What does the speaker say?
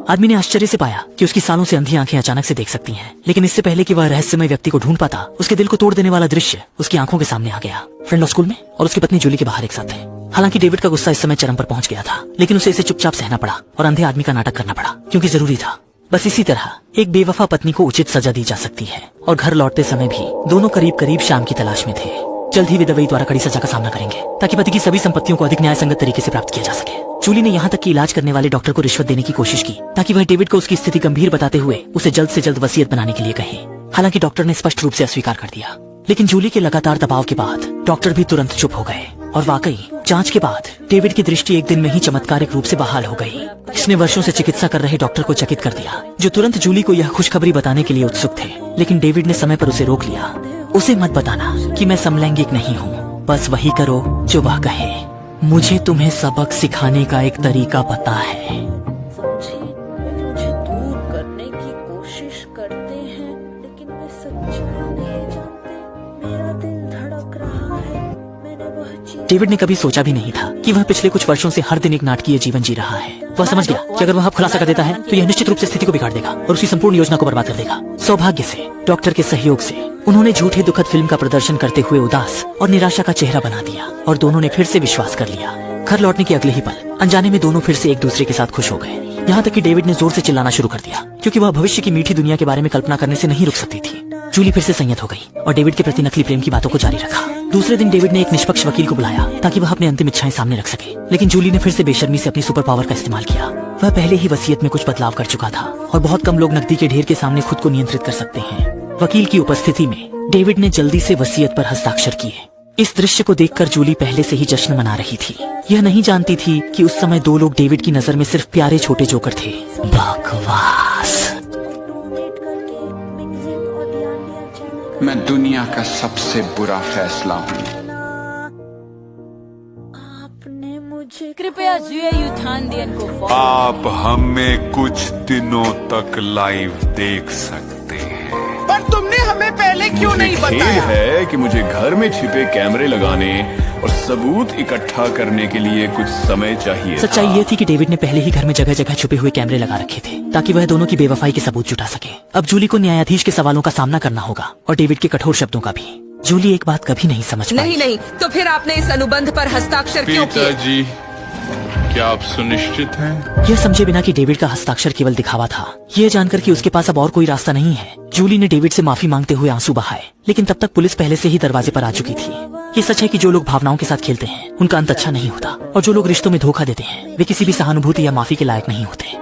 आदमी ने आश्चर्य से पाया कि उसकी सालों से अंधी आंखें अचानक से देख सकती हैं। लेकिन इससे पहले कि वह रहस्यमय व्यक्ति को ढूंढ पाता, उसके दिल को तोड़ देने वाला दृश्य उसकी आंखों के सामने आ गया। फ्रेंड लॉ स्कूल में और उसकी पत्नी जूली के बाहर एक साथ थे। हालांकि डेविड का गुस्सा इस समय चरम पर पहुंच गया था, लेकिन उसे इसे चुपचाप सहना पड़ा और अंधे आदमी का नाटक करना पड़ा, क्योंकि जरूरी था। बस इसी तरह एक बेवफा पत्नी को उचित सजा दी जा सकती है। और घर लौटते समय भी दोनों करीब करीब शाम की तलाश में थे। जल्द ही वे दवाई द्वारा कड़ी सजा का सामना करेंगे, ताकि पति की सभी संपत्तियों को अधिक न्याय संगत तरीके से प्राप्त किया जा सके। जूली ने यहाँ तक कि इलाज करने वाले डॉक्टर को रिश्वत देने की कोशिश की, ताकि वह डेविड को उसकी स्थिति गंभीर बताते हुए उसे जल्द से जल्द वसीयत बनाने के लिए कहे। हालांकि डॉक्टर ने स्पष्ट रूप से अस्वीकार कर दिया। लेकिन जूली के लगातार दबाव के बाद डॉक्टर भी तुरंत चुप हो गए। और वाकई जांच के बाद डेविड की दृष्टि एक दिन में ही चमत्कारिक रूप से बहाल हो गई। इसने वर्षों से चिकित्सा कर रहे डॉक्टर को चकित कर दिया, जो तुरंत जूली को यह खुशखबरी बताने के लिए उत्सुक थे। लेकिन डेविड ने समय पर उसे रोक लिया। उसे मत बताना कि मैं समलैंगिक नहीं हूँ, बस वही करो जो वह कहे। मुझे तुम्हें सबक सिखाने का एक तरीका पता है। मुझे दूर करने की कोशिश करते हैं, लेकिन वे सच्चाई नहीं जानते। मेरा दिल धड़क रहा है। मैंने वह चीज डेविड ने कभी सोचा भी नहीं था कि वह पिछले कुछ वर्षों से हर दिन एक नाटकीय जीवन जी रहा है। वह समझ गया कि अगर वह अब खुलासा कर देता है तो यह निश्चित रूप से स्थिति को बिगाड़ देगा और उसकी संपूर्ण योजना को बर्बाद कर देगा। सौभाग्य से डॉक्टर के सहयोग से उन्होंने झूठे दुखद फिल्म का प्रदर्शन करते हुए उदास और निराशा का चेहरा बना दिया और दोनों ने फिर से विश्वास कर लिया। घर लौटने के अगले ही पल अनजाने में दोनों फिर से एक दूसरे के साथ खुश हो गए। यहाँ तक कि डेविड ने जोर से चिल्लाना शुरू कर दिया, क्योंकि वह भविष्य की मीठी दुनिया के बारे में कल्पना करने से नहीं रुक सकती थी। जूली फिर से संयत हो गई और डेविड के प्रति नकली प्रेम की बातों को जारी रखा। दूसरे दिन डेविड ने एक निष्पक्ष वकील को बुलाया, ताकि वह अपनी अंतिम इच्छाएं सामने रख सके। लेकिन जूली ने फिर से बेशर्मी से अपनी सुपर पावर का इस्तेमाल किया। वह पहले ही वसीयत में कुछ बदलाव कर चुका था और बहुत कम लोग नकदी के ढेर के सामने खुद को नियंत्रित कर सकते हैं। वकील की उपस्थिति में डेविड ने जल्दी से वसीयत पर हस्ताक्षर किए। इस दृश्य को देखकर जूली पहले से ही जश्न मना रही थी। यह नहीं जानती थी कि उस समय दो लोग डेविड की नजर में सिर्फ प्यारे छोटे जोकर थे। बकवास। मैं दुनिया का सबसे बुरा फैसला हूँ। आपने मुझे कृपया जुए युथानदियन को फॉलो आप हमें कुछ दिनों तक लाइव देख सकते हैं। पर तुमने हमें पहले क्यों नहीं बताया? है कि मुझे घर में छिपे कैमरे लगाने और सबूत इकट्ठा करने के लिए कुछ समय चाहिए। सच्चाई ये थी कि डेविड ने पहले ही घर में जगह जगह छुपे हुए कैमरे लगा रखे थे, ताकि वह दोनों की बेवफाई के सबूत जुटा सके। अब जूली को न्यायाधीश के सवालों का सामना करना होगा और डेविड के कठोर शब्दों का भी। जूली एक बात कभी नहीं समझ पाई। नहीं, तो फिर आपने इस अनुबंध पर हस्ताक्षर क्यों किए? पिताजी, क्या आप सुनिश्चित हैं? यह समझे बिना कि डेविड का हस्ताक्षर केवल दिखावा था, यह जानकर कि उसके पास अब और कोई रास्ता नहीं है, जूली ने डेविड से माफी मांगते हुए आंसू बहाए। लेकिन तब तक पुलिस पहले से ही दरवाजे पर आ चुकी थी। ये सच है कि जो लोग भावनाओं के साथ खेलते हैं उनका अंत अच्छा नहीं होता, और जो लोग रिश्तों में धोखा देते हैं वे किसी भी सहानुभूति या माफी के लायक नहीं होते।